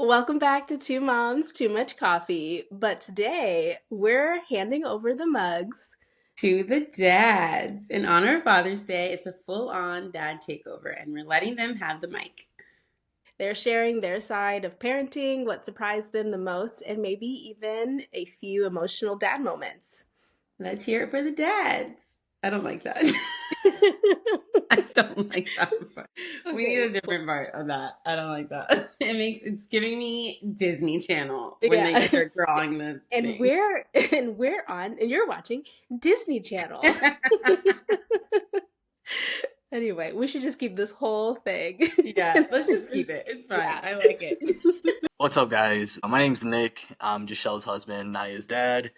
Welcome back to Two Moms, Too Much Coffee. But today we're handing over the mugs. To the dads. In honor of Father's Day, it's a full on dad takeover, and we're letting them have the mic. They're sharing their side of parenting, what surprised them the most, and maybe even a few emotional dad moments. Let's hear it for the dads. I don't like that. I don't like that part. We Okay, need a different part of that. I don't like that. It's giving me Disney Channel when they yeah. start drawing the And thing. we're on and you're watching Disney Channel. Anyway, we should just keep this whole thing. Yeah, let's just keep Just it. It's fine. yeah. I like it. What's up, guys? My name's Nick. I'm Jachelle's husband, Naya's dad.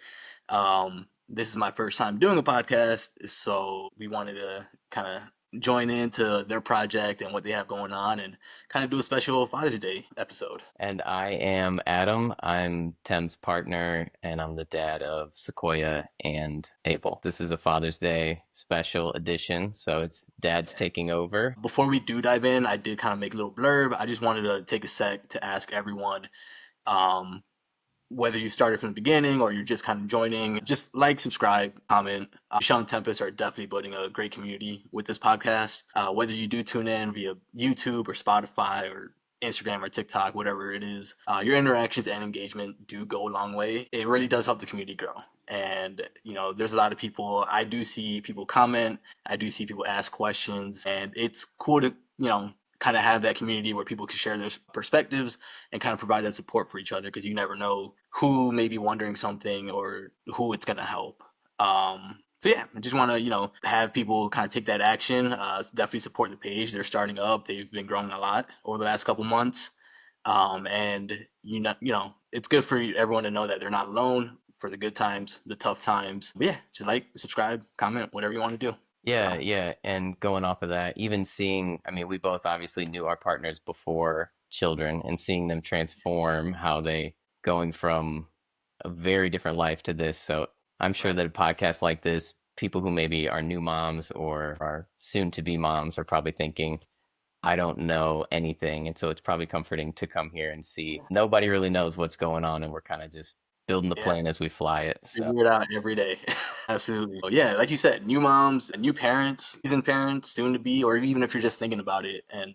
This is my first time doing a podcast, so we wanted to kind of join into their project and what they have going on and kind of do a special Father's Day episode. And I am Adam. I'm Tem's partner, and I'm the dad of Sequoia and Abel. This is a Father's Day special edition, so it's Dad's taking over. Before we do dive in, I did kind of make a little blurb. I just wanted to take a sec to ask everyone, um, whether you started from the beginning or you're just kind of joining, just like, subscribe, comment. Michelle and Tempest are definitely building a great community with this podcast. Whether you do tune in via YouTube or Spotify or Instagram or TikTok, whatever it is, your interactions and engagement do go a long way. It really does help the community grow. And, there's a lot of people, I do see people comment, I do see people ask questions, and it's cool to, kind of have that community where people can share their perspectives and kind of provide that support for each other, because you never know who may be wondering something or who it's going to help. So yeah, I just want to, have people kind of take that action. Definitely support the page. They're starting up. They've been growing a lot over the last couple months. And it's good for everyone to know that they're not alone for the good times, the tough times. But yeah, just like, subscribe, comment, whatever you want to do. Yeah, So. yeah. And going off of that, even seeing, I mean, we both obviously knew our partners before children, and seeing them transform, how they going from a very different life to this. So I'm sure Right. that a podcast like this, people who maybe are new moms or are soon to be moms are probably thinking, I don't know anything. And so it's probably comforting to come here and see nobody really knows what's going on, and we're kind of just building the Yeah. plane as we fly it. So Figure it out every day. Absolutely. But yeah, like you said, new moms, new parents, seasoned parents, soon to be, or even if you're just thinking about it and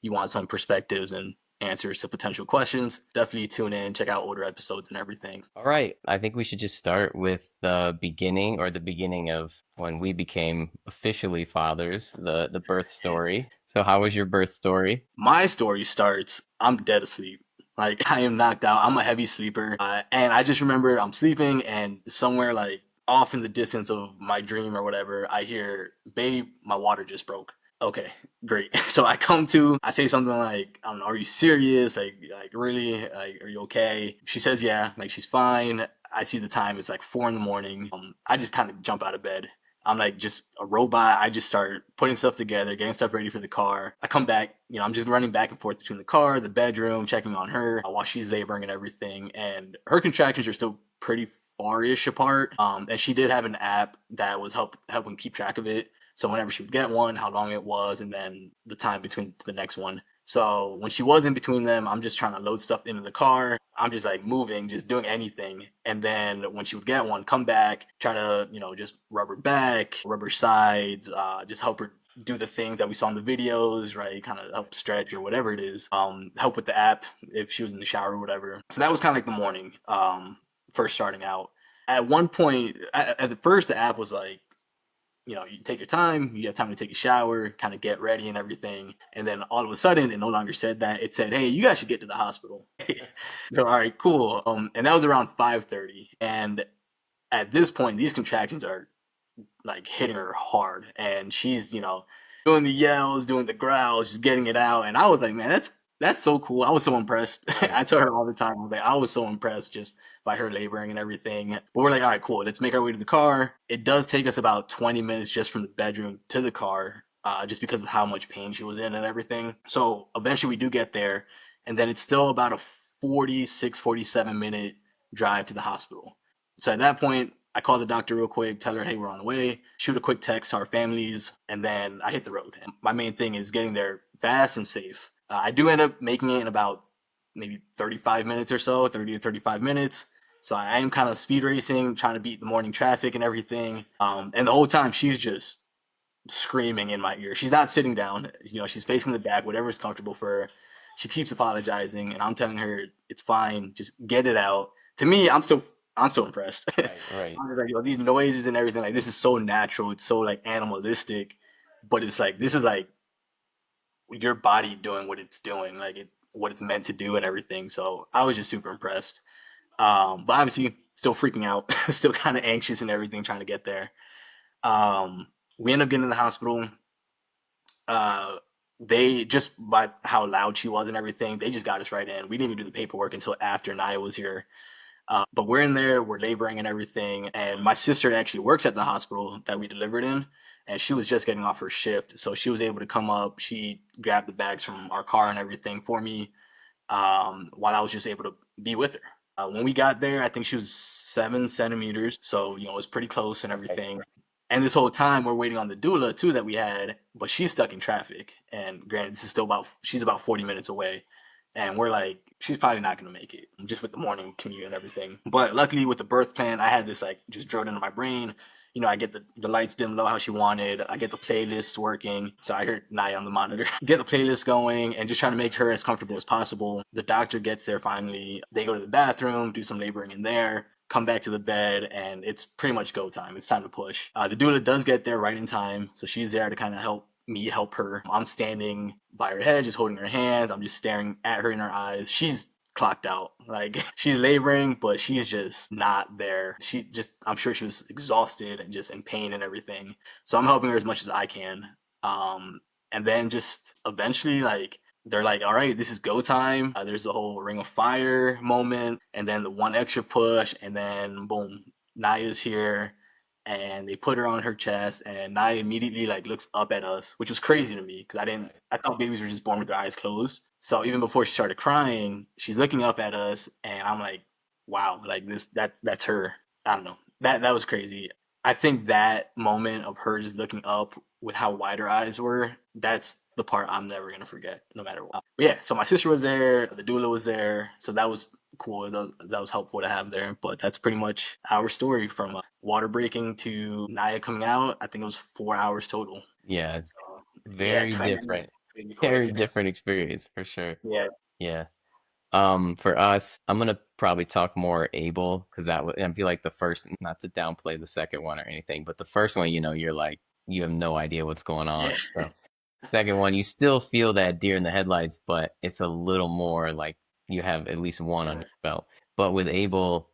you want some perspectives and answers to potential questions, definitely tune in, check out older episodes and everything. all right, I think we should just start with the beginning, or the beginning of when we became officially fathers, the birth story. So how was your birth story? My story starts, I'm dead asleep. Like, I am knocked out. I'm a heavy sleeper. And I just remember I'm sleeping, and somewhere like off in the distance of my dream or whatever, I hear, "Babe, my water just broke." Okay, great. So I say something like, I don't know, "Are you serious? Like really? Like, are you okay?" She says, "Yeah," like she's fine. I see the time, it's like 4 in the morning. I just kind of jump out of bed. I'm like just a robot. I just start putting stuff together, getting stuff ready for the car. I come back, I'm just running back and forth between the car, the bedroom, checking on her while she's laboring and everything. And her contractions are still pretty far-ish apart. And she did have an app that was helping keep track of it. So whenever she would get one, how long it was, and then the time between the next one. So when she was in between them, I'm just trying to load stuff into the car. I'm just like moving, just doing anything. And then when she would get one, come back, try to, just rub her back, rub her sides, just help her do the things that we saw in the videos, right? Kind of help stretch or whatever it is. Help with the app if she was in the shower or whatever. So that was kind of like the morning, first starting out. At one point, at the first, the app was like, you take your time, you have time to take a shower, kind of get ready and everything. And then all of a sudden, it no longer said that. It said, "Hey, you guys should get to the hospital." So, all right, cool. And that was around 5:30. And at this point, these contractions are like hitting her hard. And she's, doing the yells, doing the growls, just getting it out. And I was like, man, that's so cool. I was so impressed. Right. I tell her all the time, I was so impressed just by her laboring and everything. But we're like, all right, cool. Let's make our way to the car. It does take us about 20 minutes just from the bedroom to the car, just because of how much pain she was in and everything. So eventually we do get there. And then it's still about a 46, 47-minute drive to the hospital. So at that point, I call the doctor real quick, tell her, hey, we're on the way, shoot a quick text to our families, and then I hit the road. And my main thing is getting there fast and safe. I do end up making it in about maybe 35 minutes or so, 30 to 35 minutes. So I am kind of speed racing, trying to beat the morning traffic and everything. And the whole time she's just screaming in my ear. She's not sitting down. She's facing the back, whatever's comfortable for her. She keeps apologizing, and I'm telling her it's fine. Just get it out. To me, I'm so impressed. Right. I'm just like, these noises and everything, like this is so natural. It's so like animalistic, but it's like this is like your body doing what it's doing, like what it's meant to do and everything. So I was just super impressed. But obviously, still freaking out, still kind of anxious and everything, trying to get there. Um, we end up getting to the hospital. Uh, they just by how loud she was and everything, they just got us right in. We didn't even do the paperwork until after Naya was here. But we're in there, we're laboring and everything. And my sister actually works at the hospital that we delivered in, and she was just getting off her shift, so she was able to come up. She grabbed the bags from our car and everything for me, while I was just able to be with her. When we got there, I think she was 7 centimeters, so it was pretty close and everything. And this whole time, we're waiting on the doula too that we had, but she's stuck in traffic. And granted, this is still she's about 40 minutes away, and we're like, she's probably not gonna make it, just with the morning commute and everything. But luckily, with the birth plan, I had this like just drilled into my brain. I get the lights dim low how she wanted. I get the playlist working. So I heard Naya on the monitor. Get the playlist going and just trying to make her as comfortable as possible. The doctor gets there finally. They go to the bathroom, do some laboring in there, come back to the bed, and it's pretty much go time. It's time to push. The doula does get there right in time. So she's there to kind of help me help her. I'm standing by her head, just holding her hands. I'm just staring at her in her eyes. She's clocked out. Like, she's laboring, but she's just not there. I'm sure she was exhausted and just in pain and everything. So I'm helping her as much as I can. And then just eventually, like, they're like, all right, this is go time. There's the whole ring of fire moment, and then the one extra push, and then boom, Naya's here. And they put her on her chest, and Naya immediately like looks up at us, which was crazy to me because I thought babies were just born with their eyes closed. So even before she started crying, she's looking up at us, and I'm like, wow, like that's her. I don't know. That was crazy. I think that moment of her just looking up with how wide her eyes were, that's the part I'm never gonna forget, no matter what. But yeah, so my sister was there, the doula was there, so that was cool. That was helpful to have there. But that's pretty much our story from water breaking to Naya coming out. I think it was 4 hours total. Yeah, it's Yeah, very crazy, different. crazy Very quick. different experience for sure. Yeah, Yeah. For us, I'm gonna probably talk more able because I feel like the first, not to downplay the second one or anything, but the first one, you're like, you have no idea what's going on. yeah, So second one, you still feel that deer in the headlights, but it's a little more like you have at least one under your belt. But with Abel,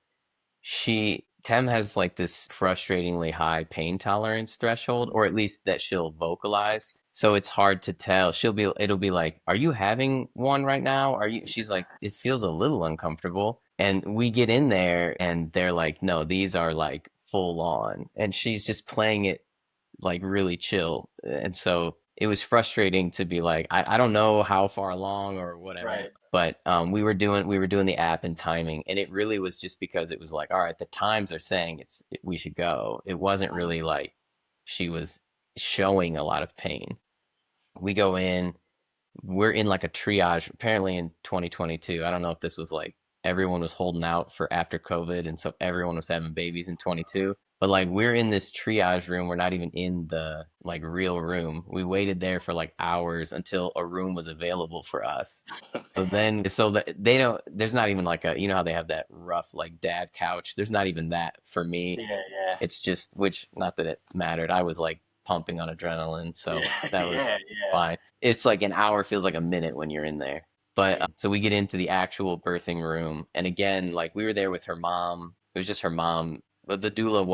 Tem has like this frustratingly high pain tolerance threshold, or at least that she'll vocalize. So it's hard to tell. It'll be like, are you having one right now? She's like, it feels a little uncomfortable. And we get in there and they're like, no, these are like full on. And she's just playing it like really chill. And so it was frustrating to be like, I don't know how far along or whatever. right. But we were doing the app and timing, and it really was just because it was like, all right, the times are saying we should go. It wasn't really like she was showing a lot of pain. We go in, we're in like a triage apparently in 2022. I don't know if this was like everyone was holding out for after COVID, and so everyone was having babies in 22. But like we're in this triage room, we're not even in the like real room. We waited there for like hours until a room was available for us. So then, so that they don't, there's not even like how they have that rough like dad couch. There's not even that for me. Yeah, yeah, It's just, which not that it mattered. I was like pumping on adrenaline, yeah, so that was yeah, yeah. fine. It's like an hour feels like a minute when you're in there. But so we get into the actual birthing room, and again, like we were there with her mom. It was just her mom. But the doula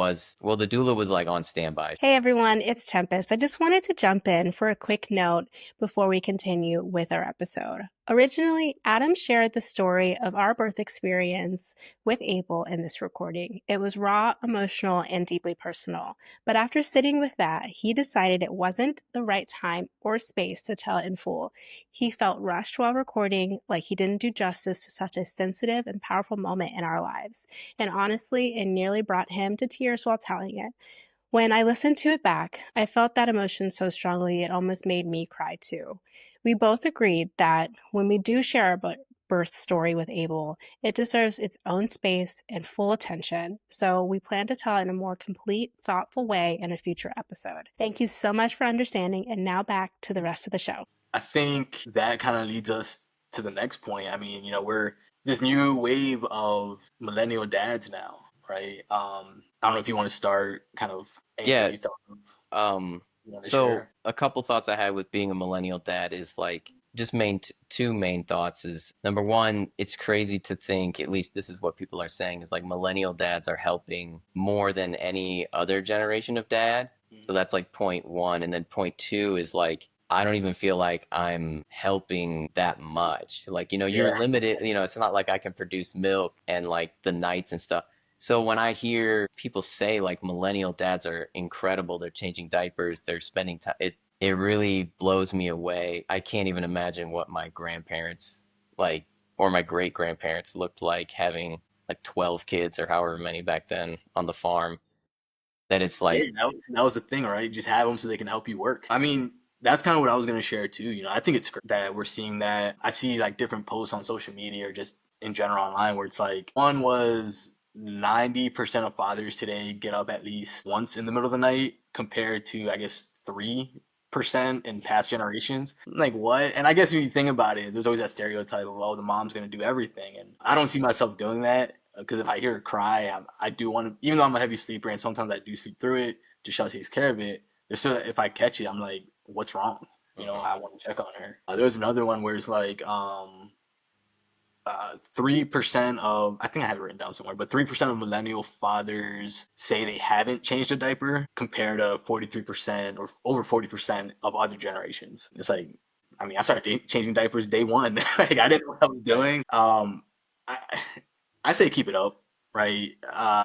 was like on standby. Hey everyone, it's Tempest. I just wanted to jump in for a quick note before we continue with our episode. Originally, Adam shared the story of our birth experience with Abel in this recording. It was raw, emotional, and deeply personal. But after sitting with that, he decided it wasn't the right time or space to tell it in full. He felt rushed while recording, like he didn't do justice to such a sensitive and powerful moment in our lives. And honestly, it nearly brought him to tears while telling it. When I listened to it back, I felt that emotion so strongly it almost made me cry too. We both agreed that when we do share our birth story with Abel. It deserves its own space and full attention, so we plan to tell it in a more complete, thoughtful way in a future episode. Thank you so much for understanding, and now back to the rest of the show. I think that kind of leads us to the next point. I mean, we're this new wave of millennial dads now, right? I don't know if you want to start kind of anything Yeah. you thought of you want to So share. a couple thoughts I had with being a millennial dad is like just two main thoughts is number one, it's crazy to think, at least this is what people are saying, is like millennial dads are helping more than any other generation of dad. So that's like point one. And then point two is like, I don't even feel like I'm helping that much. Like, you're Yeah, limited, it's not like I can produce milk and like the nights and stuff. So when I hear people say like millennial dads are incredible, they're changing diapers, they're spending time, it really blows me away. I can't even imagine what my grandparents like or my great grandparents looked like having like 12 kids or however many back then on the farm. That it's yeah, like, that was the thing, right? Just have them so they can help you work. I mean, that's kind of what I was going to share too. I think it's great that we're seeing that. I see like different posts on social media or just in general online where it's like one was 90% of fathers today get up at least once in the middle of the night compared to, I guess, 3% in past generations. Like, what? And I guess when you think about it, there's always that stereotype of, oh, the mom's going to do everything. And I don't see myself doing that because if I hear her cry, I do want to, even though I'm a heavy sleeper and sometimes I do sleep through it, Joshua takes care of it. There's still, if I catch it, I'm like, what's wrong? mhm. I want to check on her. There was another one where it's like, 3% of, I think I have it written down somewhere, but 3% of millennial fathers say they haven't changed a diaper compared to 43% or over 40% of other generations. It's like, I mean, I started changing diapers day one. Like, I didn't know what I was doing. I, I say keep it up, right?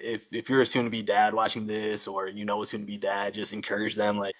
If you're a soon to be dad watching this or a soon to be dad, just encourage them. Like,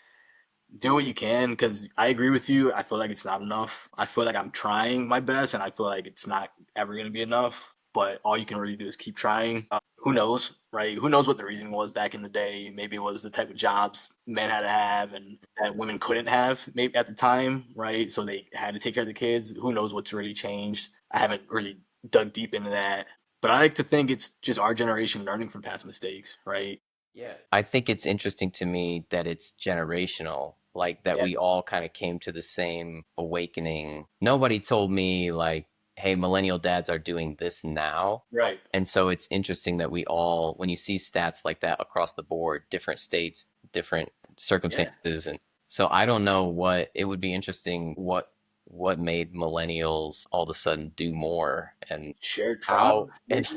do what you can because I agree with you. I feel like it's not enough. I feel like I'm trying my best and I feel like it's not ever going to be enough. But all you can really do is keep trying. Who knows, right? Who knows what the reason was back in the day? Maybe it was the type of jobs men had to have and that women couldn't have maybe at the time, right? So they had to take care of the kids. Who knows what's really changed? I haven't really dug deep into that. But I like to think it's just our generation learning from past mistakes, right? Yeah. I think it's interesting to me that it's generational, like that Yeah, we all kind of came to the same awakening. Nobody told me like, hey, millennial dads are doing this now. right. And so it's interesting that we all, when you see stats like that across the board, different states, different Yeah. circumstances, and so I don't know what it would be interesting what made millennials all of a sudden do more and Shared trauma, how maybe.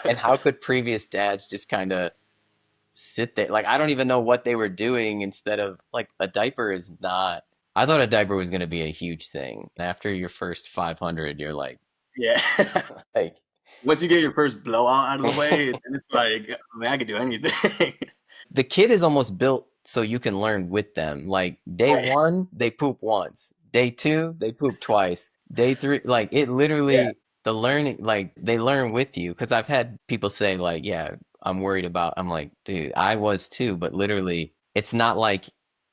and how could previous dads just kind of sit there. Like I don't even know what they were doing instead of like a diaper is not. I thought a diaper was going to be a huge thing. After your first 500, you're like, Yeah. like Once you get your first blowout out of the way, then it's like, I mean, I could do anything. the kid is almost built so you can learn with them. Like day Right. one, they poop once. Day two, they poop twice. Day three, like it Yeah. literally, the learning, like they learn with you. Cause I've had people say, like, yeah, I'm worried about, I'm like, dude, I was too, but literally, it's not like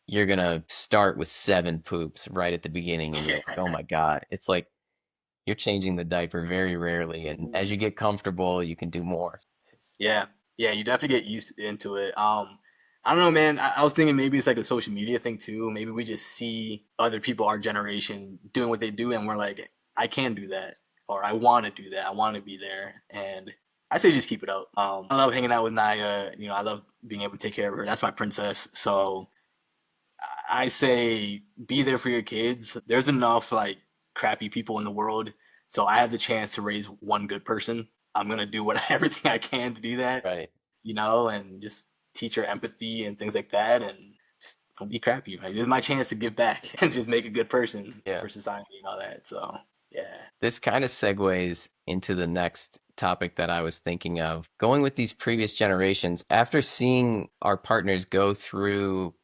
you're gonna start with 7 poops right at the beginning and you're Yeah. like, oh my God. It's like you're changing the diaper very rarely. And as you get comfortable, you can do more. It's, Yeah. Yeah. You definitely get used into it. I don't know, man. I was thinking maybe it's like a social media thing too. Maybe we just see other people our generation doing what they do, and we're like, I can do that, or I want to do that. I want to be there, and I say just keep it up. I love hanging out with Naya. I love being able to take care of her. That's my princess. So I say be there for your kids. There's enough like crappy people in the world, so I have the chance to raise one good person. I'm gonna do what everything I can to do that, right. and just teach her empathy and things like that, and just don't be crappy. Like, this is my chance to give back and just make a good person Yeah. for society and all that. So yeah, This kind of segues into the next topic that I was thinking of. Going with these previous generations, after seeing our partners go through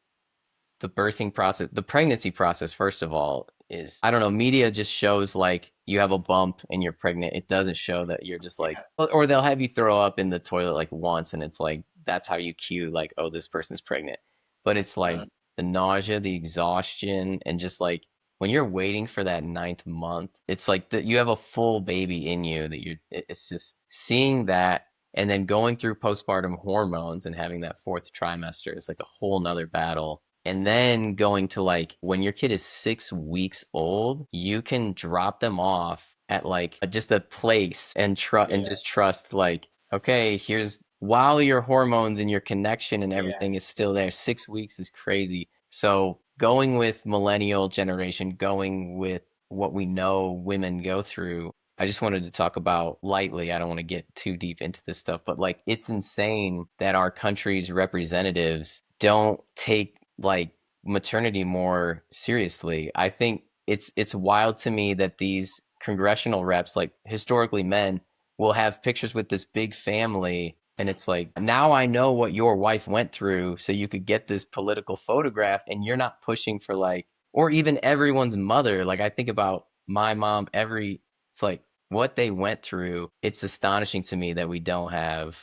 the birthing process, the pregnancy process, first of all, is I don't know, media just shows like you have a bump and you're pregnant. It doesn't show that you're just like, or they'll have you throw up in the toilet like once and it's like, that's how you cue, like, oh, this person's pregnant. But it's like uh, the nausea, the exhaustion, and just like when you're waiting for that 9th month, it's like that you have a full baby in you that it's just seeing that, and then going through postpartum hormones and having that 4th trimester is like a whole nother battle. And then going to like when your kid is 6 weeks old, you can drop them off at like just a place and Yeah. just trust like, okay, here's while your hormones and your connection and Yeah. everything is still there. 6 weeks is crazy. So going with millennial generation, going with what we know women go through, I just wanted to talk about lightly. I don't want to get too deep into this stuff, but like it's insane that our country's representatives don't take like maternity more seriously. I think it's wild to me that these congressional reps, like historically men, will have pictures with this big family, and it's like, now I know what your wife went through, so you could get this political photograph, and you're not pushing for like, or even everyone's mother. Like I think about my mom, it's like what they went through. It's astonishing to me that we don't have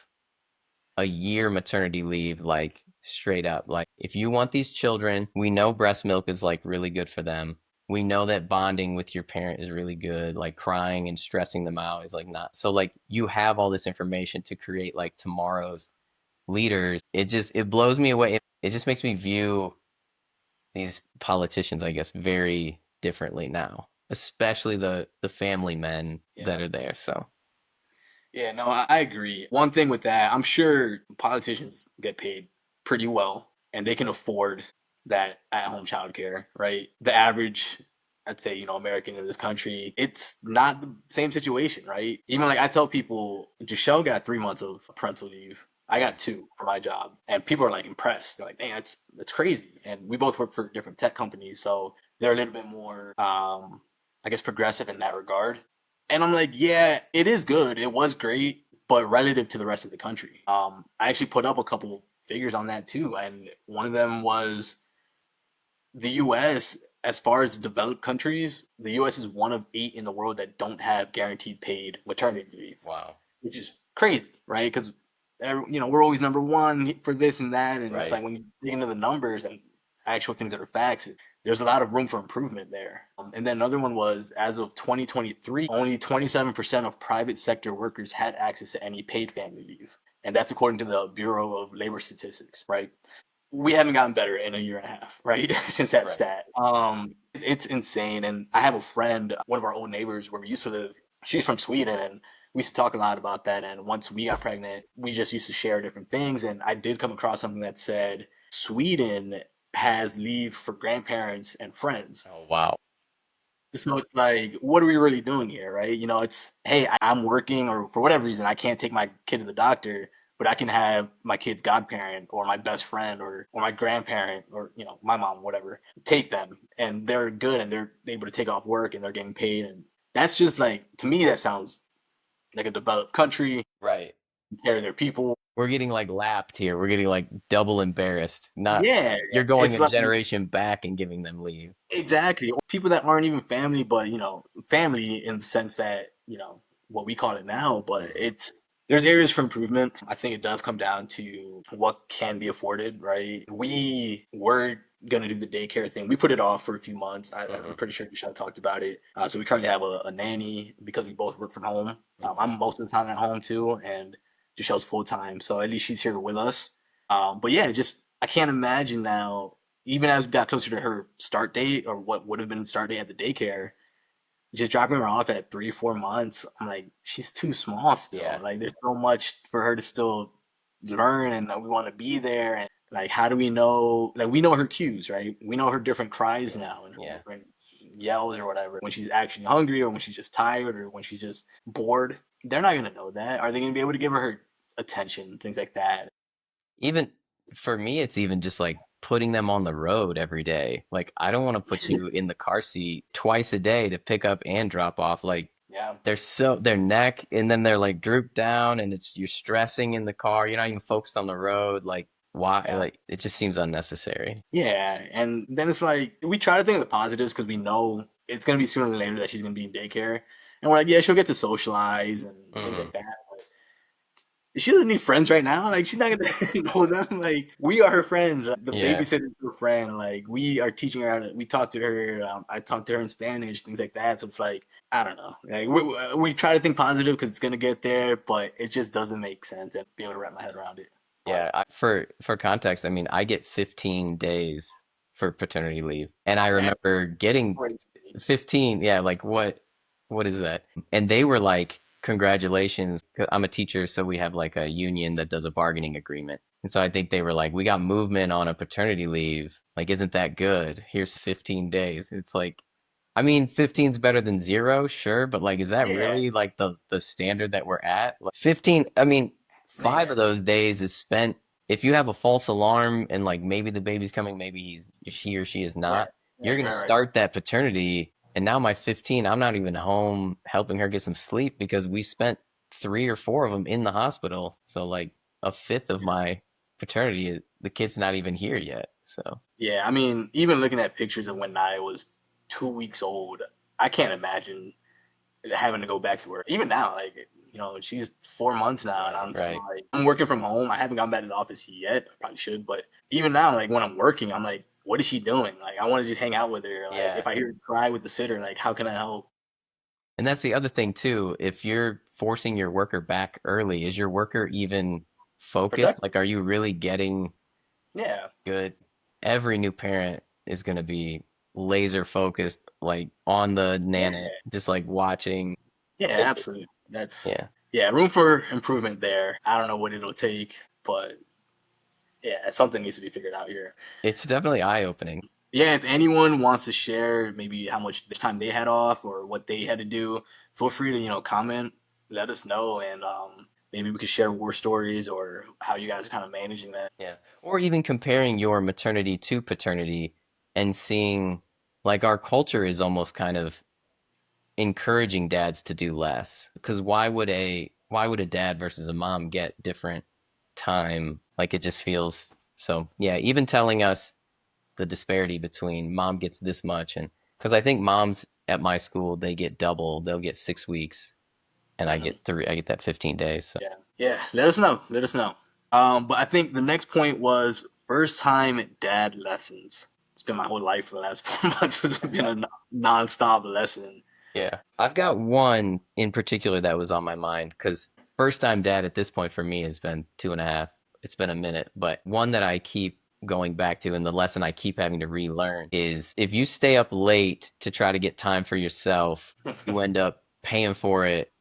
a year maternity leave, like straight up. Like if you want these children, we know breast milk is like really good for them. We know that bonding with your parent is really good. Like crying and stressing them out is like not. So like you have all this information to create like tomorrow's leaders. It blows me away. It just makes me view these politicians, I guess, very differently now, especially the family men that Yeah. are there. So Yeah, no, I agree. One thing with that, I'm sure politicians get paid pretty well and they can afford that at-home childcare, right? The average, I'd say, American in this country, it's not the same situation, right? Even like I tell people, Giselle got 3 months of parental leave. I got 2 for my job, and people are like impressed. They're like, "Dang, that's crazy." And we both work for different tech companies, so they're a little bit more, I guess, progressive in that regard. And I'm like, yeah, it is good. It was great, but relative to the rest of the country. I actually put up a couple figures on that too, and one of them was the U.S. As far as developed countries, the U.S. is one of 8 in the world that don't have guaranteed paid maternity leave, wow. which is crazy, right? Because we're always number one for this and that, and it's Right. like when you dig into the numbers and actual things that are facts, there's a lot of room for improvement there. And then another one was, as of 2023, only 27% of private sector workers had access to any paid family leave, and that's according to the Bureau of Labor Statistics, right? We haven't gotten better in a year and a half, right? Since that Right. stat. It's insane. And I have a friend, one of our old neighbors where we used to live. She's from Sweden, and we used to talk a lot about that. And once we got pregnant, we just used to share different things. And I did come across something that said Sweden has leave for grandparents and friends. Oh wow. So it's like, what are we really doing here, right? It's, hey, I'm working, or for whatever reason, I can't take my kid to the doctor, but I can have my kid's godparent or my best friend or my grandparent or, my mom, whatever, take them, and they're good and they're able to take off work and they're getting paid. And that's just like, to me, that sounds like a developed country, Right. care of their people. We're getting like lapped here. We're getting like double embarrassed. Not Yeah. you're going It's a like, generation back and giving them leave. exactly. People that aren't even family, but family in the sense that, what we call it now, but Mhm. there's areas for improvement. I think it does come down to what can be afforded, right? We were gonna do the daycare thing. We put it off for a few months. I'm Mhm. pretty sure Michelle talked about it. So we currently have a nanny because we both work from home. Mhm. I'm most of the time at home too, and Michelle's full time, so at least she's here with us. But yeah, just I can't imagine now, even as we got closer to her start date or what would have been start date at the daycare, just dropping her off at 3 4 months. I'm like, she's too small still. Yeah. Like, there's so much for her to still learn, and we want to be there. And like, how do we know? Like, we know her cues, right? We know her different cries Mhm. now and her Yeah. different yells or whatever, when she's actually hungry or when she's just tired or when she's just bored. They're not gonna know that. Are they gonna be able to give her attention, things like that? Even for me, it's even just like putting them on the road every day. Like I don't want to put you in the car seat twice a day to pick up and drop off. Like Yeah, their neck, and then they're like drooped down, and you're stressing in the car. You're not even focused on the road. Like why? yeah. Like it just seems unnecessary. Yeah, and then it's like we try to think of the positives because we know it's gonna be sooner than later that she's gonna be in daycare, and we're like, yeah, she'll get to socialize and things Hmm. like that. she doesn't need friends right now. Like, she's not gonna know them. Like, we are her friends. The Yeah. babysitter's her friend. Like, we are teaching her how to. We talk to her. I talk to her in Spanish, things like that. So it's like, I don't know. Like, we try to think positive because it's gonna get there, but it just doesn't make sense and be able to wrap my head around it. But Yeah, for context, I mean, I get 15 days for paternity leave, and I that remember getting crazy. 15. Yeah, like what is that? And they were like, "Congratulations." 'Cause I'm a teacher, so we have like a union that does a bargaining agreement. And so I think they were like, "We got movement on a paternity leave. Like, isn't that good? Here's 15 days." It's like, I mean, 15 is better than 0, sure, but like, is that Yeah, really like the standard that we're at? Like, 15, I mean, 5 man. of those days is spent if you have a false alarm and like maybe the baby's coming, maybe he or she is Right, not, you're right, gonna right, right. start that paternity. And now my 15, I'm not even home helping her get some sleep because we spent 3 or 4 of them in the hospital. So like a fifth of my paternity, the kid's not even here yet. So Yeah, I mean, even looking at pictures of when I was 2 weeks old, I can't imagine having to go back to work. Even now, like, she's 4 months now, and I'm still right. like, I'm working from home. I haven't gone back to the office yet. I probably should, but even now, like when I'm working, I'm like, what is she doing? Like, I want to just hang out with her. Like, Yeah. if I hear her cry with the sitter, like, how can I help? And that's the other thing too. If you're forcing your worker back early, is your worker even focused? Productive. Like, are you really getting Yeah, good? Every new parent is going to be laser focused, like on the nana, yeah, just like watching. yeah, absolutely. That's Yeah, yeah, room for improvement there. I don't know what it'll take, but yeah, something needs to be figured out here. it's definitely eye opening. Yeah, if anyone wants to share maybe how much time they had off or what they had to do, feel free to, comment, let us know, and maybe we could share war stories or how you guys are kind of managing that. Yeah. Or even comparing your maternity to paternity and seeing like our culture is almost kind of encouraging dads to do less. Because why would a dad versus a mom get different time? Like it just feels so yeah, even telling us the disparity between mom gets this much and because I think moms at my school they get double, they'll get 6 weeks and Hmm. I get that 15 days. So Yeah, yeah. Let us know. Let us know. But I think the next point was first time dad lessons. It's been my whole life for the last 4 months. It's been a non-stop lesson. yeah. I've got one in particular that was on my mind because first time dad at this point for me has been 2.5. It's been a minute, but one that I keep going back to and the lesson I keep having to relearn is if you stay up late to try to get time for yourself, you end up paying for it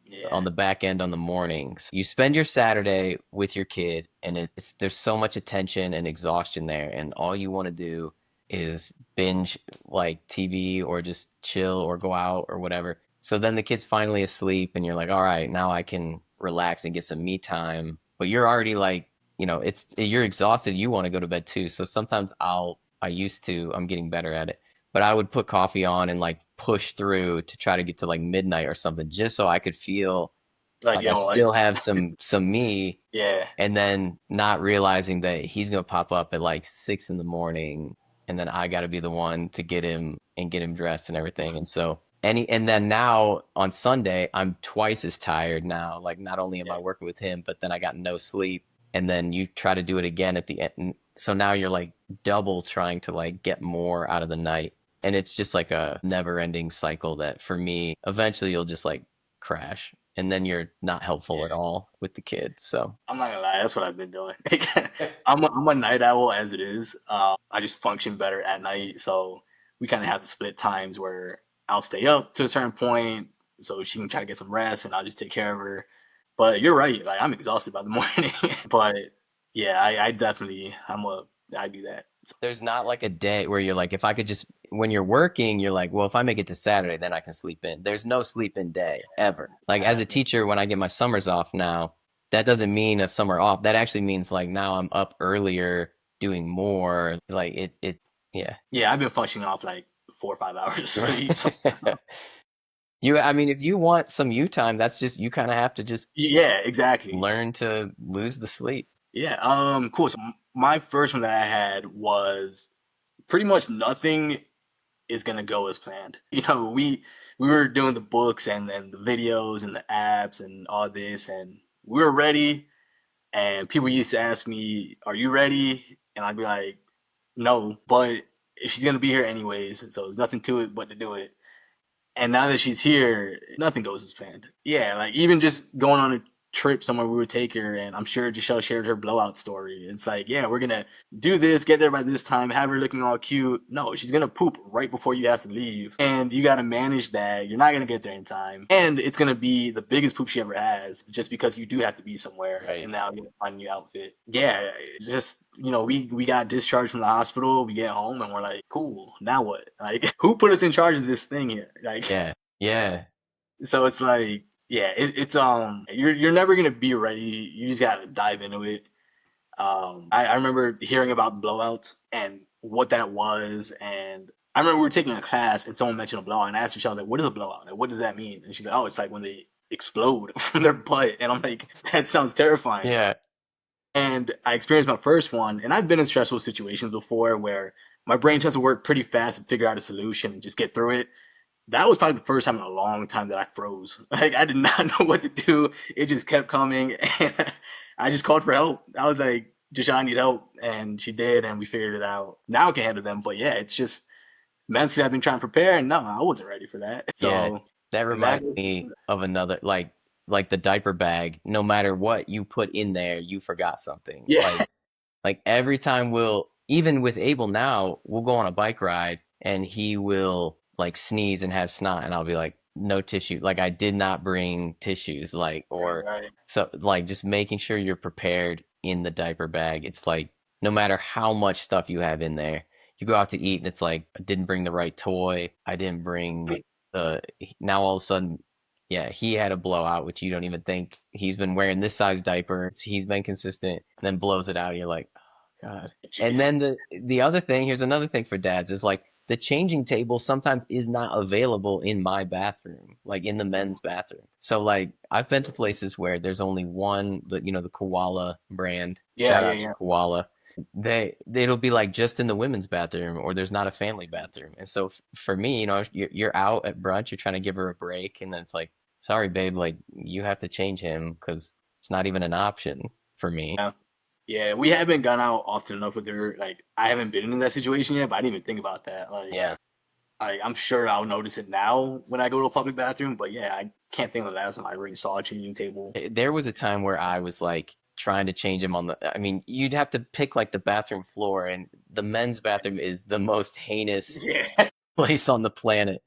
on Yeah, the back end on the mornings. You spend your Saturday with your kid, and there's so much attention and exhaustion there, and all you want to do is binge like TV or just chill or go out or whatever. So then the kid's finally asleep, and you're like, all right, now I can relax and get some me time. But you're already like, you're exhausted. You want to go to bed too. So sometimes I'm getting better at it but I would put coffee on and like push through to try to get to like midnight or something just so I could feel like like I yo, like still have some me yeah, and then not realizing that he's gonna pop up at like 6 in the morning and then I gotta be the one to get him and get him dressed and everything. And so and then now on Sunday I'm twice as tired now. Like not only am yeah, I working with him, but then I got no sleep and then you try to do it again at the end. So now you're like double trying to like get more out of the night. And it's just like a never ending cycle that for me, eventually you'll just like crash and then you're not helpful at yeah. all with the kids. So I'm not gonna lie, that's what I've been doing. I'm a night owl as it is. I just function better at night, so we kind of have to split times where I'll stay up to a certain point, so she can try to get some rest, and I'll just take care of her. But you're right, like I'm exhausted by the morning. But yeah, I definitely I do that. So, there's not like a day where you're like, if I could just, when you're working, you're like, well, if I make it to Saturday, then I can sleep in. There's no sleep in day ever. Like as a uh, teacher, when I get my summers off now, that doesn't mean a summer off. That actually means like now I'm up earlier doing more. Like yeah. yeah, I've been functioning off like 4 or 5 hours of sleep. So, I mean, if you want some you time, that's just, you kind of have to just yeah, exactly. learn to lose the sleep. Yeah, cool. So my first one that I had was pretty much nothing is gonna go as planned. We were doing the books and the videos and the apps and all this, and we were ready, and people used to ask me, "Are you ready?" And I'd be like, "No," but she's gonna be here anyways, so there's nothing to it but to do it. And now that she's here, nothing goes as planned. Yeah, like even just going on a trip somewhere we would take her, and I'm sure Giselle shared her blowout story. It's like, yeah, we're gonna do this, get there by this time, have her looking all cute. No, she's gonna poop right before you have to leave, and you gotta manage that. You're not gonna get there in time, and it's gonna be the biggest poop she ever has, just because you do have to be somewhere, Right. and now you gotta find a new outfit. Yeah, just we got discharged from the hospital. We get home and we're like, cool. Now what? Like, who put us in charge of this thing here? Like, Yeah. Yeah. so it's like, yeah, it's you're never gonna be ready. You just gotta dive into it. I remember hearing about blowouts and what that was, and I remember we were taking a class and someone mentioned a blowout, and I asked Michelle, like, what is a blowout? Like, what does that mean? And she's like, oh, it's like when they explode from their butt, and I'm like, that sounds terrifying. Yeah. And I experienced my first one, and I've been in stressful situations before where my brain tends to work pretty fast and figure out a solution and just get through it. That was probably the first time in a long time that I froze. Like, I did not know what to do. It just kept coming, and I just called for help. I was like, "Just I need help," and she did, and we figured it out. Now I can handle them, but yeah, it's just mentally I've been trying to prepare, and no, I wasn't ready for that. Yeah. So, That and that, reminds me of another, like the diaper bag. No matter what you put in there, you forgot something. yeah, Like every time even with Abel now, we'll go on a bike ride and he will like sneeze and have snot, and I'll be like, no tissue. Like I did not bring tissues, like, right, or right, so like just making sure you're prepared in the diaper bag. It's like no matter how much stuff you have in there, you go out to eat and it's like I didn't bring the right toy. I didn't bring the now all of a sudden, yeah, he had a blowout, which you don't even think he's been wearing this size diaper. He's been consistent, and then blows it out. You're like, oh God. And jeez, then the other thing, here's another thing for dads is like the changing table sometimes is not available in my bathroom, like in the men's bathroom. So like I've been to places where there's only one, the Koala brand. yeah, Shout yeah, out to yeah, Koala. It'll be like just in the women's bathroom, or there's not a family bathroom. And so for me, you're out at brunch, you're trying to give her a break, and then it's like, sorry babe, like you have to change him because it's not even an option for me. yeah. Yeah, we haven't gone out often enough with her. Like, I haven't been in that situation yet, but I didn't even think about that. Yeah. I'm sure I'll notice it now when I go to a public bathroom. But yeah, I can't think of the last time I really saw a changing table. There was a time where I was like trying to change him I mean, you'd have to pick like the bathroom floor, and the men's bathroom is the most heinous Yeah, place on the planet.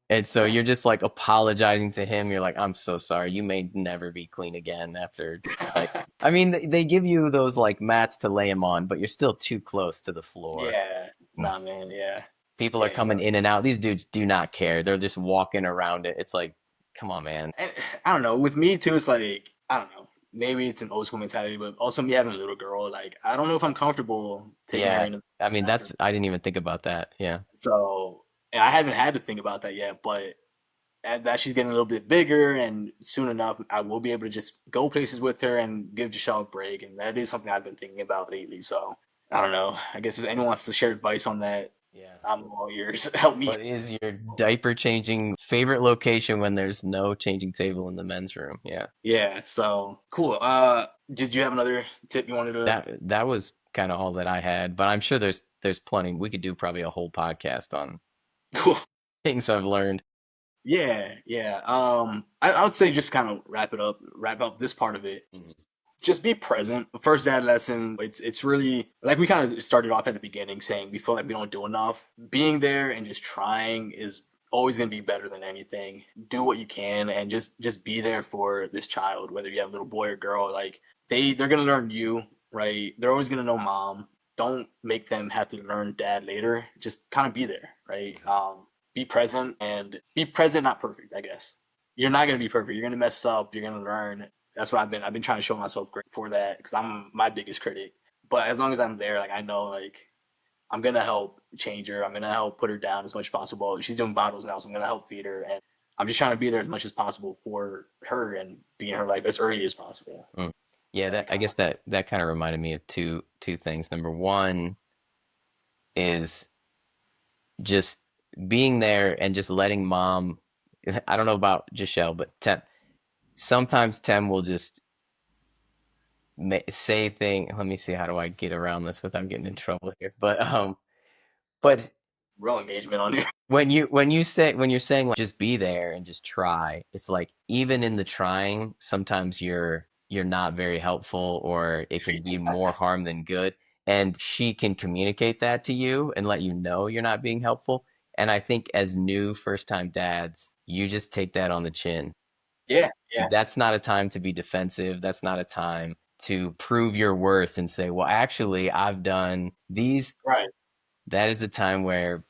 And so you're just like apologizing to him. You're like, I'm so sorry. You may never be clean again after, like, I mean, they give you those like mats to lay him on, but you're still too close to the floor. yeah, nah, man, yeah, People are yeah. coming in and out. These dudes do not care. They're just walking around it. It's like, come on, man. And I don't know. With me too, it's like I don't know. Maybe it's an old school mentality, but also me having a little girl, like I don't know if I'm comfortable taking her Yeah. into the I mean, bathroom. I didn't even think about that. Yeah. So, and I haven't had to think about that yet, but that she's getting a little bit bigger, and soon enough, I will be able to just go places with her and give Giselle a break, and that is something I've been thinking about lately. So I don't know. I guess if anyone wants to share advice on that, Yeah. I'm all ears. Help me. What is your diaper changing favorite location when there's no changing table in the men's room? Yeah. Yeah. So cool. Did you have another tip you wanted to? That was kind of all that I had, but I'm sure there's plenty. We could do probably a whole podcast on Cool. things I've learned. Yeah, yeah. I would say just kind of wrap up this part of it. Mhm. Just be present. First dad lesson, it's really like we kind of started off at the beginning saying we feel like we don't do enough. Being there and just trying is always going to be better than anything. Do what you can and just be there for this child, whether you have a little boy or girl. Like they're going to learn you, right? They're always going to know mom. Don't make them have to learn dad later. Just kind of be there, right? Be present, and be present, not perfect, I guess. You're not going to be perfect. You're going to mess up. You're going to learn. That's what I've been trying to show myself great for that, because I'm my biggest critic. But as long as I'm there, like I know, like I'm gonna help change her. I'm gonna help put her down as much as possible. She's doing bottles now, so I'm gonna help feed her, and I'm just trying to be there as much as possible for her and be in her life as early as possible. Mm. Yeah, That I kind guess of that kind of reminded me of two things. Number one is just being there and just letting mom. I don't know about Giselle, but sometimes Tem will just say thing. Let me see, how do I get around this without getting in trouble here? But Real engagement on here. when you're saying like just be there and just try, it's like even in the trying, sometimes you're not very helpful, or it can be more harm than good. And she can communicate that to you and let you know you're not being helpful. And I think as new first time dads, you just take that on the chin. Yeah, yeah, That's not a time to be defensive. That's not a time to prove your worth and say, well, actually, I've done these. right. That is a time where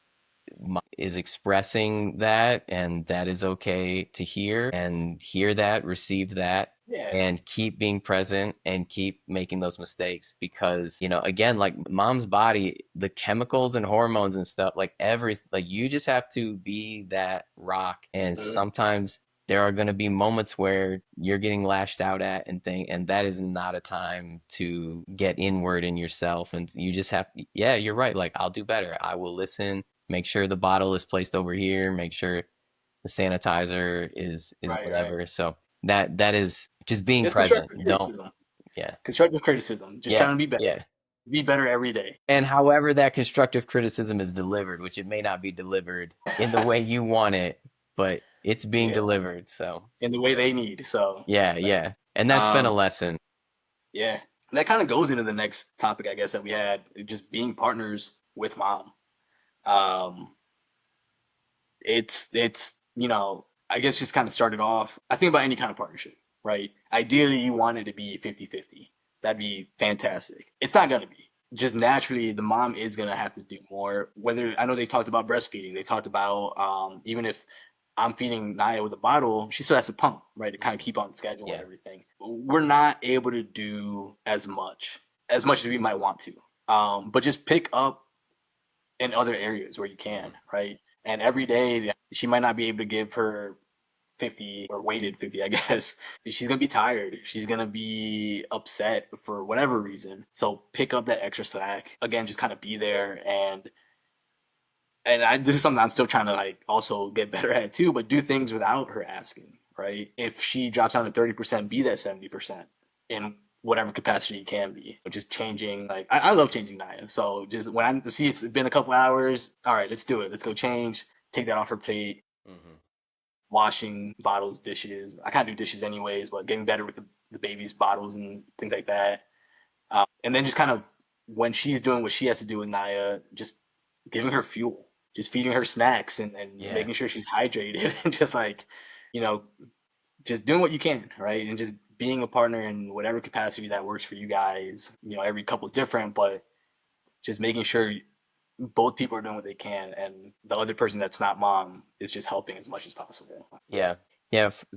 is expressing that, and that is okay to hear, and hear that, receive that, Yeah. and keep being present and keep making those mistakes. Because again, like mom's body, the chemicals and hormones and stuff, like like you just have to be that rock. And Mhm. sometimes there are going to be moments where you're getting lashed out at and that is not a time to get inward in yourself. And you just have, yeah, you're right, like I'll do better, I will listen, make sure the bottle is placed over here, make sure the sanitizer is Right, right. whatever. So that is just being It's present. constructive Don't, criticism. yeah, Constructive criticism. Just yeah, trying to be better. yeah. Be better every day. And however that constructive criticism is delivered, which it may not be delivered in the way you want it, but it's being Yeah. delivered. So In the way they need. So yeah. And that's been a lesson. yeah. That kind of goes into the next topic, I guess, that we had, just being partners with mom. Um, I guess just kind of started off. I think about any kind of partnership, right? Ideally, you want it to be 50-50. That'd be fantastic. It's not going to be. Just naturally, the mom is going to have to do more. Whether, I know they talked about breastfeeding, they talked about even if I'm feeding Naya with a bottle, she still has to pump, right, to kind of keep on schedule and Yeah. everything. We're not able to do as much as we might want to. But just pick up in other areas where you can, right? And every day she might not be able to give her 50 or weighted 50, I guess. She's going to be tired. She's going to be upset for whatever reason. So pick up that extra slack. Again, just kind of be there. This is something I'm still trying to like also get better at too, but do things without her asking, right? If she drops down to 30%, be that 70% in whatever capacity you can be. Just changing, like, I love changing Naya. So just when I see it's been a couple hours, all right, let's do it. Let's go change, take that off her plate, washing bottles, dishes. I kind of do dishes anyways, but getting better with the baby's bottles and things like that. And then just kind of when she's doing what she has to do with Naya, just giving her fuel, just feeding her snacks and Yeah. making sure she's hydrated and just like, you know, just doing what you can, right? And just being a partner in whatever capacity that works for you guys. Every couple's different, but just making sure both people are doing what they can and the other person that's not mom is just helping as much as possible. Yeah,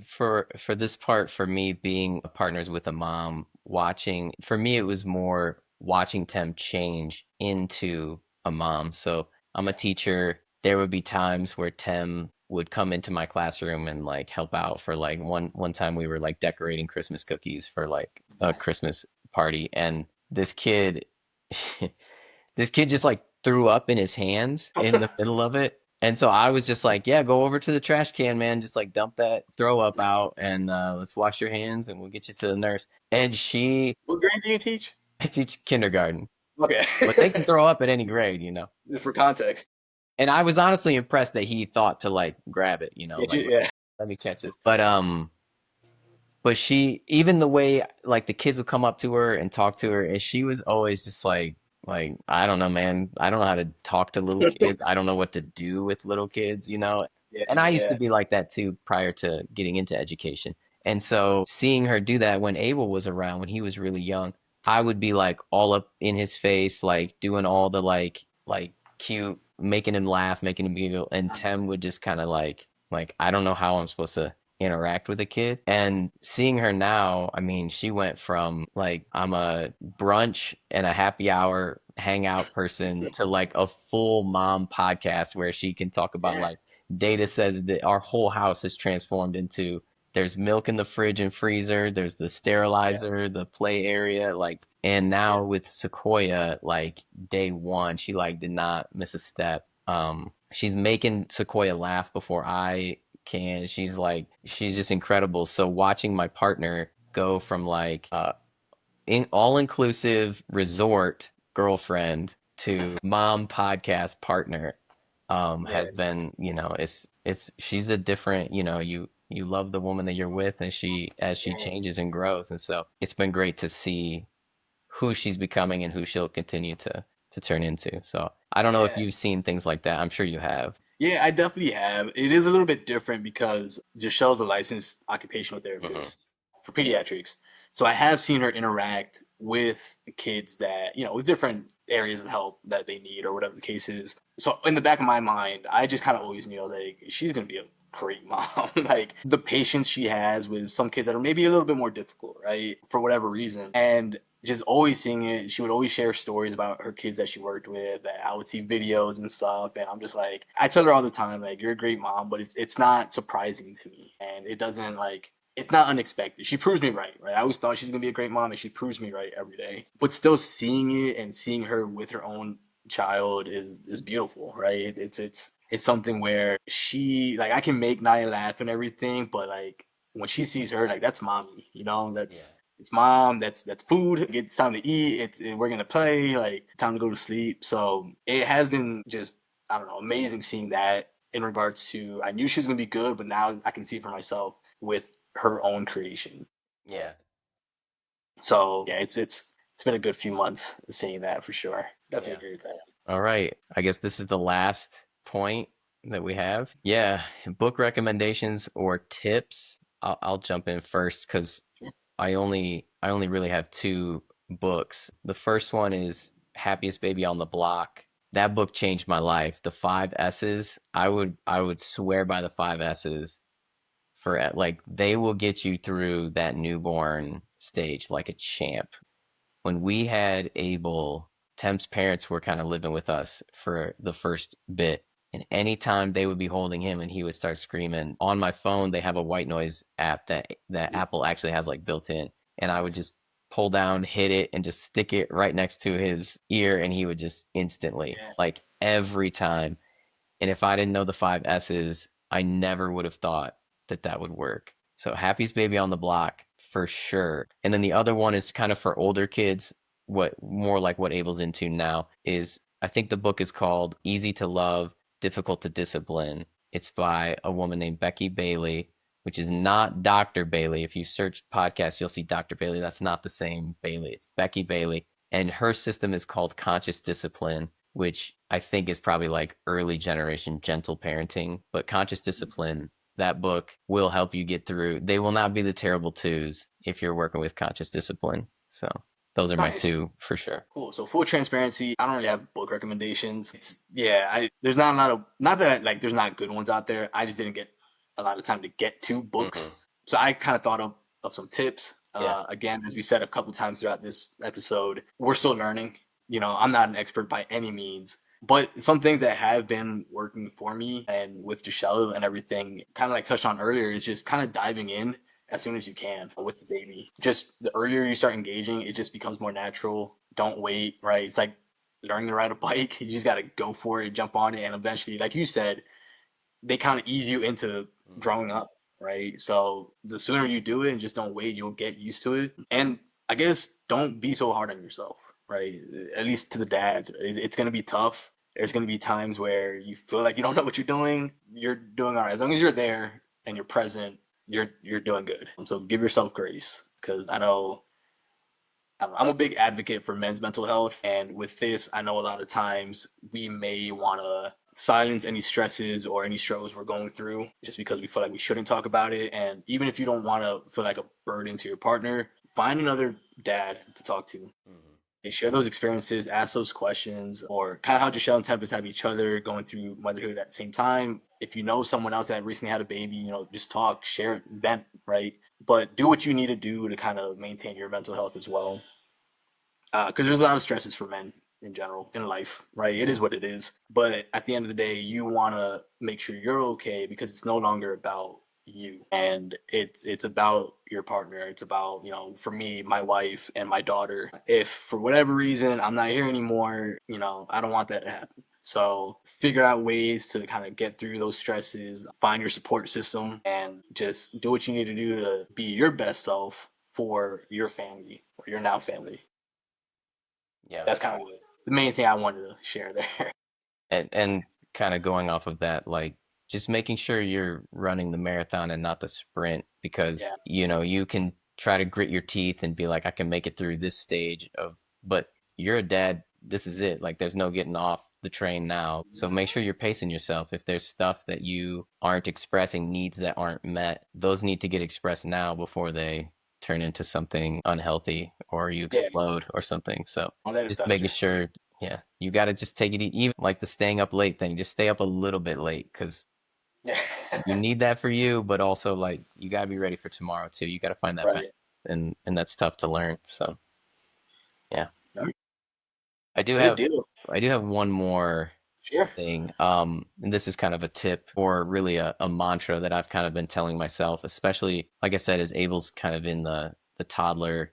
for this part, for me, being partners with a mom, watching, for me it was more watching Tem change into a mom. So I'm a teacher. There would be times where Tem would come into my classroom and like help out. For like one time we were like decorating Christmas cookies for like a Christmas party, and this kid this kid just like threw up in his hands in the middle of it. And so I was just like, yeah, go over to the trash can, man. Just like dump that throw up out, and let's wash your hands and we'll get you to the nurse. And What grade do you teach? I teach kindergarten, Okay. but they can throw up at any grade. For context. And I was honestly impressed that he thought to like grab it, like, Yeah. let me catch this. But she, even the way like the kids would come up to her and talk to her, and she was always just like, I don't know, man. I don't know how to talk to little kids. I don't know what to do with little kids. Yeah. And I used to Yeah. be like that too prior to getting into education. And so seeing her do that when Abel was around, when he was really young, I would be like all up in his face, like doing all the like cute, making him laugh, making him giggle, and Tem would just kind of like I don't know how I'm supposed to interact with a kid. And seeing her now, I mean, she went from like I'm a brunch and a happy hour hangout person to like a full mom podcast where she can talk about like data says that our whole house has transformed into there's milk in the fridge and freezer, there's the sterilizer, the play area, like. And now with Sequoia, like day one, she like did not miss a step. She's making Sequoia laugh before I can. She's just incredible. So watching my partner go from like all-inclusive resort girlfriend to mom podcast partner Yeah, has been, it's she's a different, you love the woman that you're with, and as she yeah, changes and grows. And so it's been great to see who she's becoming and who she'll continue to turn into. So I don't know if yeah. you've seen things like that. I'm sure you have. Yeah, I definitely have. It is a little bit different because Jachelle's a licensed occupational Hmm. therapist for pediatrics. So I have seen her interact with kids that, with different areas of help that they need or whatever the case is. So in the back of my mind, I just kind of always knew like she's going to be a great mom. Like the patience she has with some kids that are maybe a little bit more difficult, right? For whatever reason. And just always seeing it. She would always share stories about her kids that she worked with. That I would see videos and stuff, and I'm just like, I tell her all the time, like, you're a great mom, but it's not surprising to me, and it doesn't like. It's not unexpected. She proves me right, right? I always thought she's gonna be a great mom, and she proves me right every day. But still seeing it and seeing her with her own child is beautiful, right? It's something where she like I can make Naya laugh and everything, but like when she sees her, like that's mommy, Yeah. that's it's mom, that's food. It's time to eat. We're gonna play. Like time to go to sleep. So it has been just I don't know amazing seeing that in regards to I knew she was gonna be good, but now I can see for myself with her own creation. Yeah. So yeah, it's been a good few months seeing that for sure. Definitely Yeah. agree with that. All right. I guess this is the last point that we have. Yeah. Book recommendations or tips. I'll jump in first because I only really have two books. The first one is Happiest Baby on the Block. That book changed my life. The five S's. I would swear by the five S's for like they will get you through that newborn stage like a champ. When we had Abel, Temp's parents were kind of living with us for the first bit. And anytime they would be holding him and he would start screaming, on my phone they have a white noise app that Apple actually has like built in. And I would just pull down, hit it, and just stick it right next to his ear, and he would just instantly, Yeah. like every time. And if I didn't know the five S's, I never would have thought that that would work. So Happy's Baby on the Block for sure. And then the other one is kind of for older kids. What more like what Abel's into now is I think the book is called Easy to Love, Difficult to Discipline. It's by a woman named Becky Bailey, which is not Dr. Bailey. If you search podcasts, you'll see Dr. Bailey. That's not the same Bailey. It's Becky Bailey. And her system is called Conscious Discipline, which I think is probably like early generation gentle parenting. But Conscious Discipline, that book will help you get through. They will not be the terrible twos if you're working with Conscious Discipline. So those are my Nice. two for sure. Cool. So full transparency, I don't really have book recommendations. There's not a lot of not that like there's not good ones out there. I just didn't get a lot of time to get to Hmm. books. So I kind of thought of some tips. Yeah. Again, as we said a couple times throughout this episode, we're still learning. I'm not an expert by any means, but some things that have been working for me and with Giselle and everything, kind of like touched on earlier, is just kind of diving in as soon as you can with the baby. Just the earlier you start engaging, it just becomes more natural. Don't wait, right? It's like learning to ride a bike. You just got to go for it, jump on it, and eventually, like you said, they kind of ease you into Hmm. growing up, right? So the sooner you do it and just don't wait, you'll get used to it. And I guess don't be so hard on yourself, right? At least to the dads, it's going to be tough. There's going to be times where you feel like you don't know what you're doing. You're doing all right as long as you're there and you're present. You're doing good. So give yourself grace because I know I'm a big advocate for men's mental health. And with this, I know a lot of times we may want to silence any stresses or any struggles we're going through just because we feel like we shouldn't talk about it. And even if you don't want to feel like a burden to your partner, find another dad to talk to. Hmm. They share those experiences, ask those questions, or kind of how Giselle and Tempest have each other going through motherhood at the same time. If you know someone else that recently had a baby, just talk, share, vent, right? But do what you need to do to kind of maintain your mental health as well because there's a lot of stresses for men in general in life, right? It is what it is. But at the end of the day, you want to make sure you're okay because it's no longer about you and it's about your partner. It's about, for me, my wife and my daughter. If for whatever reason I'm not here anymore, I don't want that to happen. So figure out ways to kind of get through those stresses, find your support system, and just do what you need to do to be your best self for your family or your now family. Yeah. That's kind of the main thing I wanted to share there. And kind of going off of that, like just making sure you're running the marathon and not the sprint, because Yeah, you can try to grit your teeth and be like, I can make it through this stage of, but you're a dad, this is it. Like there's no getting off the train now. So make sure you're pacing yourself. If there's stuff that you aren't expressing, needs that aren't met, those need to get expressed now before they turn into something unhealthy or you yeah, explode or something. So on that just making investor. sure, yeah, you got to just take it even like the staying up late thing. Just stay up a little bit late because Yeah, you need that for you, but also like you got to be ready for tomorrow too. You got to find that balance, right. and that's tough to learn. So yeah, All right. I do Good have deal. I do have one more Sure. thing. And this is kind of a tip or really a mantra that I've kind of been telling myself, especially like I said, as Abel's kind of in the toddler.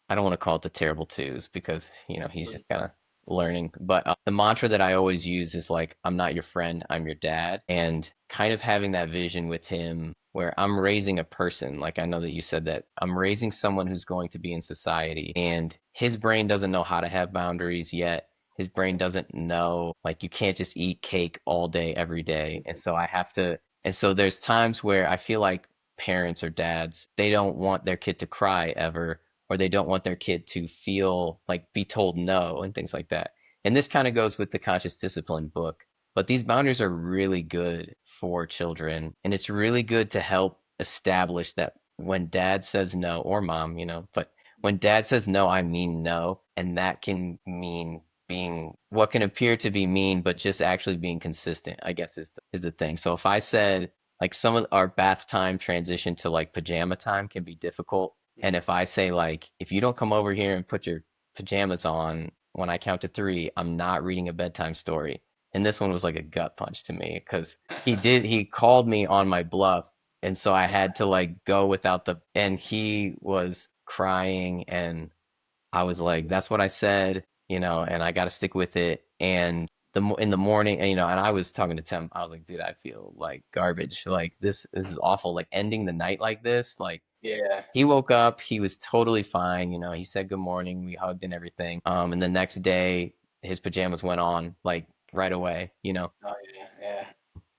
I don't want to call it the terrible twos because he's just kind of learning. But the mantra that I always use is like, I'm not your friend, I'm your dad, and kind of having that vision with him where I'm raising a person. Like I know that you said that I'm raising someone who's going to be in society, and his brain doesn't know how to have boundaries yet. His brain doesn't know, like, you can't just eat cake all day every day. And so I have to, and so there's times where I feel like parents or dads, they don't want their kid to cry ever, or they don't want their kid to feel like be told no and things like that. And this kind of goes with the conscious discipline book. But these boundaries are really good for children. And it's really good to help establish that when dad says no, or mom, but when dad says no, I mean no. And that can mean being what can appear to be mean, but just actually being consistent, I guess is the thing. So if I said, like, some of our bath time transition to like pajama time can be difficult. And if I say, like, if you don't come over here and put your pajamas on when I count to three, I'm not reading a bedtime story. And this one was like a gut punch to me because he called me on my bluff. And so I had to like go without and he was crying, and I was like, that's what I said, and I got to stick with it. And in the morning, and I was talking to Tim, I was like, dude, I feel like garbage. Like this is awful. Like ending the night like this. Like Yeah. he woke up, he was totally fine. He said good morning, we hugged and everything. And the next day, his pajamas went on like right away. Oh yeah. Yeah.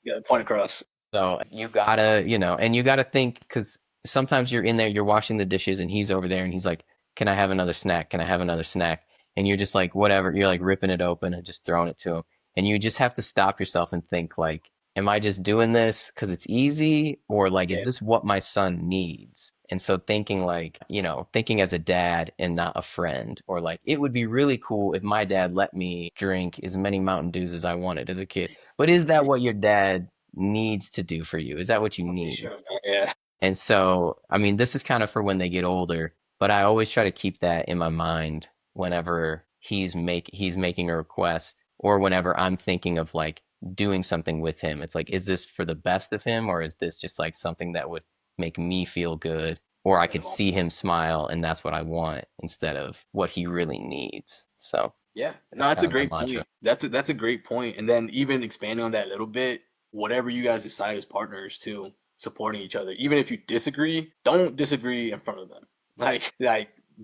You got the point across. So you gotta, and you gotta think, because sometimes you're in there, you're washing the dishes, and he's over there, and he's like, "Can I have another snack? Can I have another snack?" And you're just like, whatever. You're like ripping it open and just throwing it to him, and you just have to stop yourself and think, like, "Am I just doing this because it's easy, or like, is Yeah. this what my son needs?" And so thinking like, thinking as a dad and not a friend, or like, it would be really cool if my dad let me drink as many Mountain Dews as I wanted as a kid. But is that what your dad needs to do for you? Is that what you need? Sure. Yeah. And so, I mean, this is kind of for when they get older, but I always try to keep that in my mind whenever he's making a request, or whenever I'm thinking of like doing something with him. It's like, is this for the best of him, or is this just like something that would make me feel good, or I In the could moment. see him smile and that's what I want instead of what he really needs. So Yeah. No, that's that's kind a of my great mantra. point. That's a great point. And then even expanding on that a little bit, whatever you guys decide as partners too, supporting each other. Even if you disagree, don't disagree in front of them. Like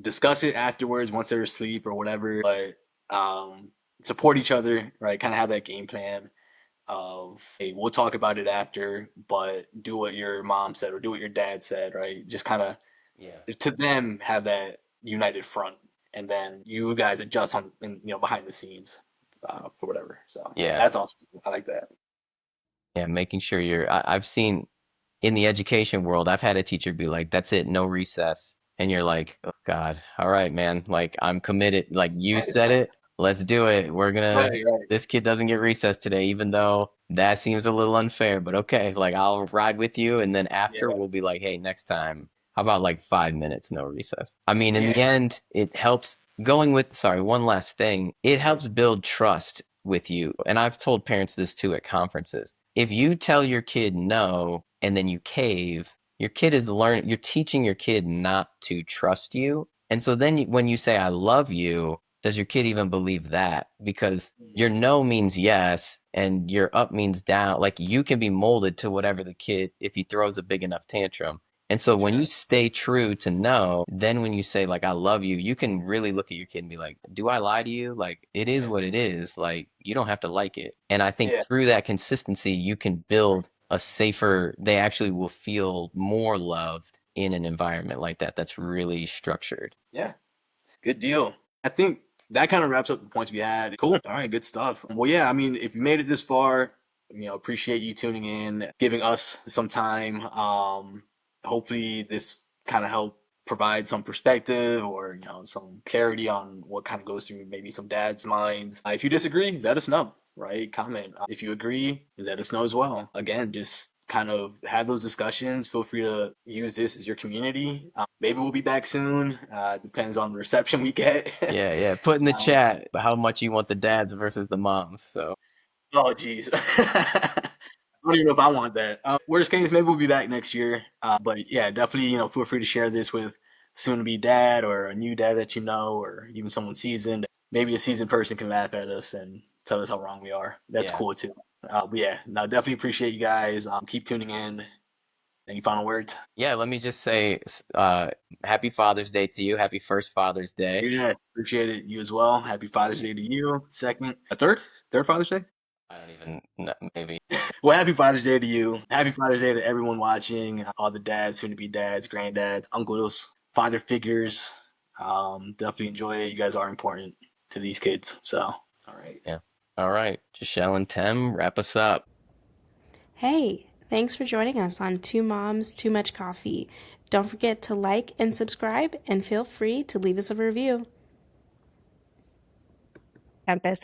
discuss it afterwards once they're asleep or whatever. But support each other, right? Kind of have that game plan of, hey, we'll talk about it after, but do what your mom said or do what your dad said, right? Just kind of Yeah. to them have that united front, and then you guys adjust on behind the scenes for whatever. So Yeah. that's awesome. I like that. Yeah. Making sure I've seen in the education world, I've had a teacher be like, that's it, no recess. And you're like, oh God, all right, man. Like, I'm committed. Like, you said it, let's do it. Right, right. This kid doesn't get recess today, even though that seems a little unfair, but okay. Like, I'll ride with you. And then after, Yeah, we'll be like, hey, next time, how about like 5 minutes, no recess? I mean, in the yeah. end, it helps sorry, one last thing. It helps build trust with you. And I've told parents this too at conferences. If you tell your kid no and then you cave, your kid is learning, you're teaching your kid not to trust you. And so then when you say, I love you, does your kid even believe that? Because your no means yes and your up means down. Like, you can be molded to whatever the kid, if he throws a big enough tantrum, And so when you stay true to no, then when you say like, I love you, you can really look at your kid and be like, do I lie to you? Like, it is what it is. Like, you don't have to like it. And I think through that consistency, you can build a safer, they actually will feel more loved in an environment like that that's really structured. Yeah. Good deal. I think that kind of wraps up the points we had. Cool. All right, good stuff. Well, yeah, I mean, if you made it this far, appreciate you tuning in, giving us some time. Hopefully this kind of helped provide some perspective or, some clarity on what kind of goes through maybe some dads' minds. If you disagree, let us know, right? Comment. If you agree, let us know as well. Again, just kind of have those discussions. Feel free to use this as your community. Maybe we'll be back soon. Depends on the reception we get. Yeah. Put in the chat how much you want the dads versus the moms. So. Oh, geez. I don't even know if I want that. Worst case, maybe we'll be back next year. But yeah, definitely, feel free to share this with soon-to-be dad or a new dad that you know, or even someone seasoned. Maybe a seasoned person can laugh at us and tell us how wrong we are. That's cool too. But yeah, no, definitely appreciate you guys. Keep tuning in. Any final words? Yeah, let me just say happy Father's Day to you. Happy first Father's Day. Yeah, appreciate it. You as well. Happy Father's Day to you. Second, a third Father's Day? I don't even know, maybe. Well, happy Father's Day to you. Happy Father's Day to everyone watching, all the dads, soon to be dads, granddads, uncles, father figures. Definitely enjoy it. You guys are important to these kids. So, all right. Yeah. All right. Giselle and Tem, wrap us up. Hey, thanks for joining us on Two Moms, Too Much Coffee. Don't forget to like and subscribe, and feel free to leave us a review. Tempest.